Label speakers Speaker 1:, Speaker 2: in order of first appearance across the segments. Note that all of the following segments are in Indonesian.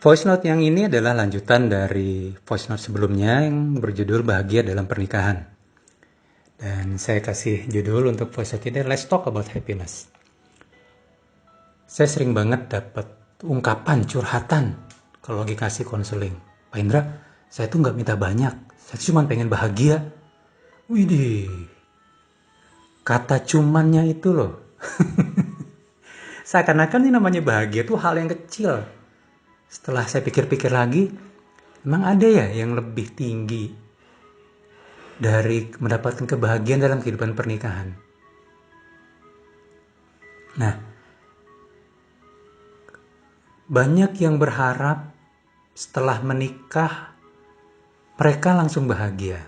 Speaker 1: Voice note yang ini adalah lanjutan dari voice note sebelumnya yang berjudul Bahagia dalam Pernikahan. Dan saya kasih judul untuk voice note ini, Let's Talk About Happiness. Saya sering banget dapat ungkapan, curhatan kalau lagi kasih konseling. Pak Indra, saya tuh nggak minta banyak, saya cuma pengen bahagia. Widih, kata cumannya itu loh. Seakan-akan ini namanya bahagia tuh hal yang kecil. Setelah saya pikir-pikir lagi, emang ada ya yang lebih tinggi dari mendapatkan kebahagiaan dalam kehidupan pernikahan? Nah, banyak yang berharap setelah menikah mereka langsung bahagia.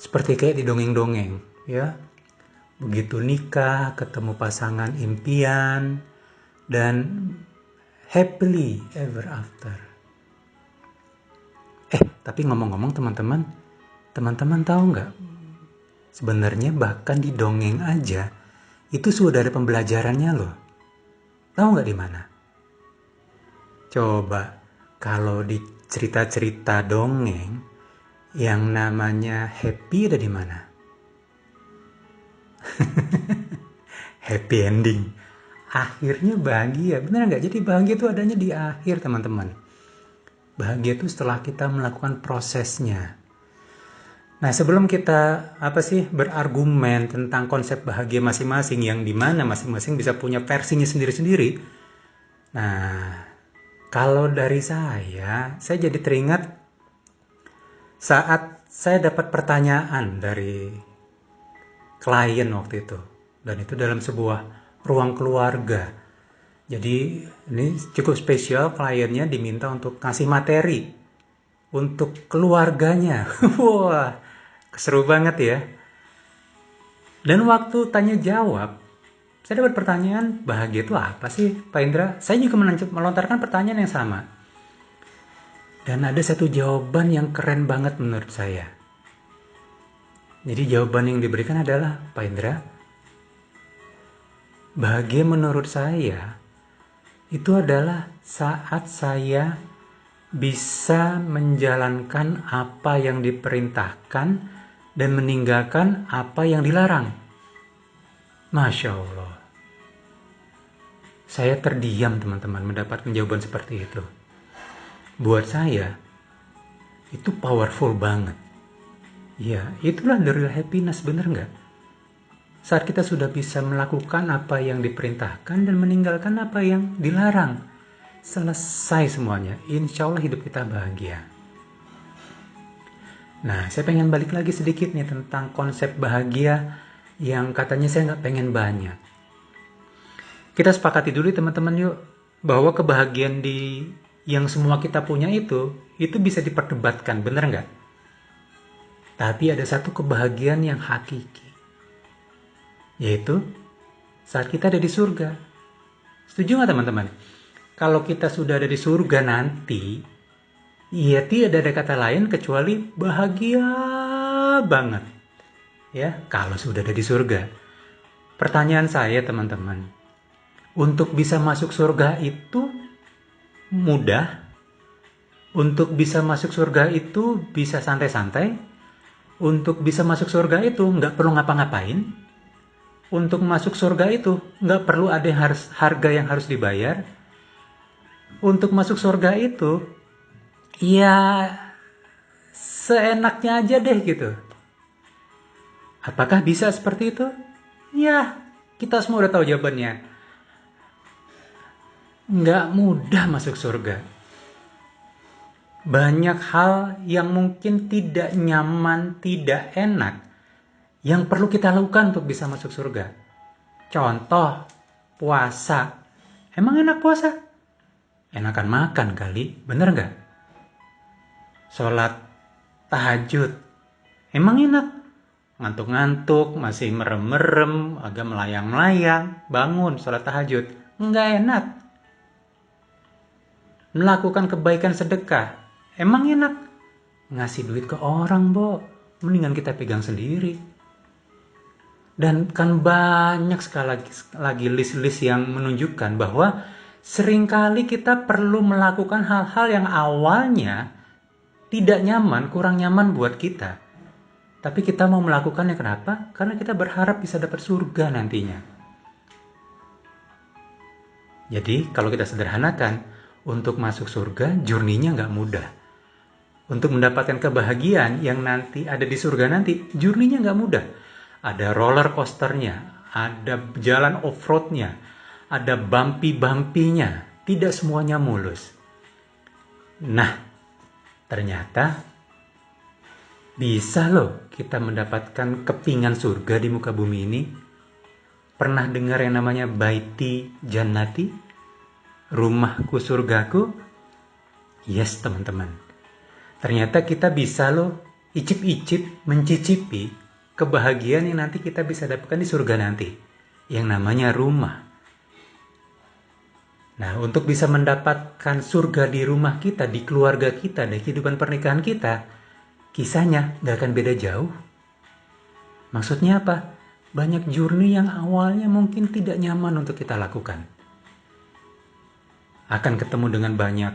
Speaker 1: Seperti kayak di dongeng-dongeng, ya. Begitu nikah, ketemu pasangan impian, dan happily ever after. Tapi ngomong-ngomong teman-teman tahu nggak? Sebenarnya bahkan di dongeng aja, itu sudah ada pembelajarannya loh. Tahu nggak di mana? Coba, kalau di cerita-cerita dongeng, yang namanya happy ada di mana? Happy ending. Akhirnya bahagia, benar nggak? Jadi bahagia itu adanya di akhir, teman-teman. Bahagia itu setelah kita melakukan prosesnya. Nah, sebelum kita berargumen tentang konsep bahagia masing-masing, yang dimana masing-masing bisa punya versinya sendiri-sendiri. Nah, kalau dari saya jadi teringat saat saya dapat pertanyaan dari klien waktu itu. Dan itu dalam sebuah ruang keluarga. Jadi ini cukup spesial, kliennya diminta untuk kasih materi untuk keluarganya. Wah, seru banget ya. Dan waktu tanya jawab, saya dapat pertanyaan, bahagia itu apa sih Pak Indra? Saya juga melontarkan pertanyaan yang sama. Dan ada satu jawaban yang keren banget menurut saya. Jadi jawaban yang diberikan adalah, Pak Indra, bahagia menurut saya itu adalah saat saya bisa menjalankan apa yang diperintahkan dan meninggalkan apa yang dilarang. Masya Allah. Saya terdiam, teman-teman, mendapatkan jawaban seperti itu. Buat saya, itu powerful banget. Ya, itulah the real happiness, bener nggak? Saat kita sudah bisa melakukan apa yang diperintahkan dan meninggalkan apa yang dilarang. Selesai semuanya, insya Allah hidup kita bahagia. Nah, saya pengen balik lagi sedikit nih tentang konsep bahagia yang katanya saya nggak pengen banyak. Kita sepakati dulu teman-teman yuk, bahwa kebahagiaan yang semua kita punya itu bisa diperdebatkan, bener nggak? Tapi ada satu kebahagiaan yang hakiki, yaitu saat kita ada di surga. Setuju nggak teman-teman? Kalau kita sudah ada di surga nanti, ya tidak ada kata lain kecuali bahagia banget. Ya, kalau sudah ada di surga. Pertanyaan saya teman-teman, untuk bisa masuk surga itu mudah? Untuk bisa masuk surga itu bisa santai-santai? Untuk bisa masuk surga itu nggak perlu ngapa-ngapain? Untuk masuk surga itu nggak perlu ada harga yang harus dibayar? Untuk masuk surga itu ya seenaknya aja deh gitu. Apakah bisa seperti itu? Ya, kita semua udah tahu jawabannya. Nggak mudah masuk surga. Banyak hal yang mungkin tidak nyaman, tidak enak, yang perlu kita lakukan untuk bisa masuk surga. Contoh, puasa. Emang enak puasa? Enakan makan kali, bener nggak? Sholat tahajud. Emang enak? Ngantuk-ngantuk, masih merem-merem, agak melayang-layang, bangun sholat tahajud. Nggak enak. Melakukan kebaikan sedekah. Emang enak? Ngasih duit ke orang, Bo. Mendingan kita pegang sendiri. Dan kan banyak sekali lagi list-list yang menunjukkan bahwa Seringkali kita perlu melakukan hal-hal yang awalnya tidak nyaman, kurang nyaman buat kita. Tapi kita mau melakukannya kenapa? Karena kita berharap bisa dapat surga nantinya. Jadi kalau kita sederhanakan, untuk masuk surga, journey-nya nggak mudah. Untuk mendapatkan kebahagiaan yang nanti ada di surga nanti, journey-nya nggak mudah. Ada roller coasternya, ada jalan off-roadnya, ada bumpy-bumpy-nya. Tidak semuanya mulus. Nah, ternyata bisa loh kita mendapatkan kepingan surga di muka bumi ini. Pernah dengar yang namanya Baiti Jannati? Rumahku surgaku? Yes, teman-teman. Ternyata kita bisa loh icip-icip, mencicipi kebahagiaan yang nanti kita bisa dapatkan di surga nanti. Yang namanya rumah. Nah, untuk bisa mendapatkan surga di rumah kita, di keluarga kita, di kehidupan pernikahan kita, kisahnya nggak akan beda jauh. Maksudnya apa? Banyak journey yang awalnya mungkin tidak nyaman untuk kita lakukan. Akan ketemu dengan banyak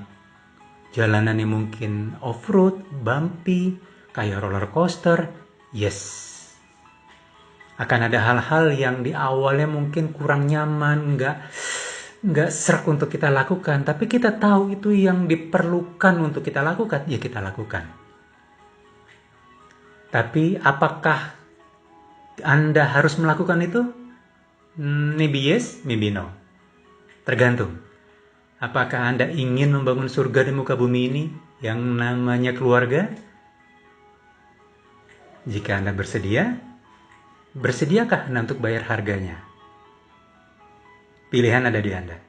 Speaker 1: jalanan yang mungkin off-road, bumpy, kayak roller coaster. Yes. Akan ada hal-hal yang di awalnya mungkin kurang nyaman, nggak serak untuk kita lakukan, tapi kita tahu itu yang diperlukan untuk kita lakukan, ya kita lakukan. Tapi apakah Anda harus melakukan itu? Maybe yes, maybe no. Tergantung. Apakah Anda ingin membangun surga di muka bumi ini yang namanya keluarga? Jika Anda bersedia, bersediakah Anda untuk bayar harganya? Pilihan ada di Anda.